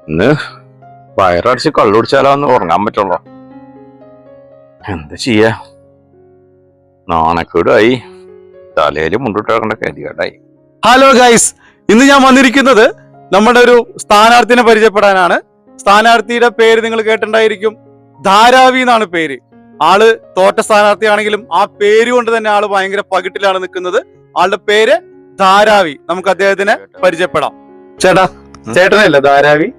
ഇന്ന് വയറടിച്ച് കള്ളുടിച്ചാലോ എന്ന് ഉറങ്ങാൻ പറ്റുള്ളൂ. എന്താ ചെയ്യാ, നാണക്കേടായി, തലയില് മുണ്ടിട്ട് കിടക്കേണ്ട ഗതികേടായി. ഹലോ ഗൈസ്, ഇന്ന് ഞാൻ വന്നിരിക്കുന്നത് നമ്മുടെ ഒരു സ്ഥാനാർത്ഥിനെ പരിചയപ്പെടാനാണ്. സ്ഥാനാർത്ഥിയുടെ പേര് നിങ്ങൾ കേട്ടിട്ടുണ്ടായിരിക്കും, ധാരാവി എന്നാണ് പേര്. ആള് തോറ്റ സ്ഥാനാർത്ഥിയാണെങ്കിലും ആ പേര് കൊണ്ട് തന്നെ ആള് ഭയങ്കര പകിട്ടിലാണ് നിൽക്കുന്നത്. ആളുടെ പേര് ധാരാവി. നമുക്ക് അദ്ദേഹത്തിനെ പരിചയപ്പെടാം. ചേട്ടാ, ചേട്ടനല്ലേ ധാരാവി?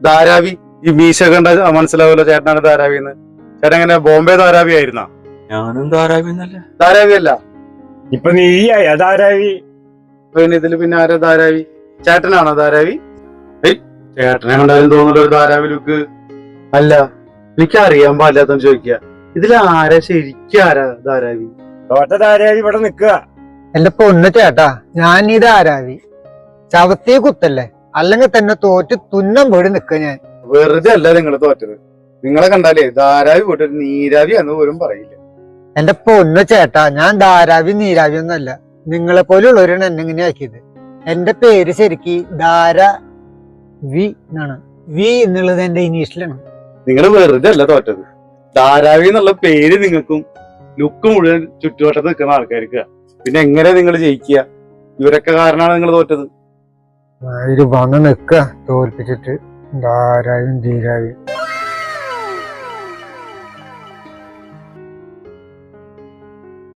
ധാരാവി ഈ മീശ കണ്ട മനസ്സിലാവുമല്ലോ ചേട്ടനാണ് ധാരാവി എന്ന്. ചേട്ടൻ എങ്ങനെ ബോംബെ ധാരാവി ആയിരുന്നാ? ഞാനും ധാരാവി എന്നല്ല. ധാരാവി അല്ല, ഇപ്പൊ നീ ധാരാവി. പിന്നെ ഇതില് പിന്നെ ആരാ ധാരാവി? ചേട്ടനാണോ ധാരാവി? ചേട്ടനെ കണ്ടാലും തോന്നുന്നു ഒരു ധാരാവി ലുക്ക്. അല്ല, എനിക്ക് അറിയാൻ പാടില്ലാത്ത ചോദിക്കുക, ഇതിൽ ആരാ ശരിക്കും ആരാ ധാരാവി? തോട്ട ധാരാവി ഇവിടെ നിക്കുക. എന്റെ പൊണ്ണ് ചേട്ടാ, ഞാൻ ഈ ധാരാവി ചവത്തി കുത്തല്ലേ, അല്ലെങ്കിൽ തന്നെ തോറ്റ് തുന്നം പോയി നിക്ക. ഞാൻ വെറുതെ അല്ല നിങ്ങൾ തോറ്റത്. നിങ്ങളെ കണ്ടാലേ ധാരാവി പോയിട്ട് നീരാവി എന്ന് പോലും പറയില്ല. എന്റെ പൊണ്ണ് ചേട്ടാ, ഞാൻ ധാരാവി നീരാവി ഒന്നല്ല, നിങ്ങളെ പോലുള്ളവരാണ് എന്നെ ഇങ്ങനെ ആക്കിയത്. എന്റെ പേര് ശരിക്ക് ധാരാവി എന്നാണ്. വി എന്നുള്ളത് എന്റെ ഇനീഷ്യലാണ്. നിങ്ങൾ വെറുതെ അല്ല തോറ്റത്. ധാരാവി എന്നുള്ള പേര് നിങ്ങൾക്കും ലുക്ക് മുഴുവൻ ചുറ്റുവട്ടത്ത് നിൽക്കുന്ന ആൾക്കാർക്ക്. പിന്നെ എങ്ങനെ നിങ്ങൾ ജയിക്കുക? ഇവരൊക്കെ കാരണമാണ് നിങ്ങൾ തോറ്റത്. വന്ന് നിക്ക തോൽപ്പിച്ചിട്ട് ധാരാവിയും ധീരാവിയും.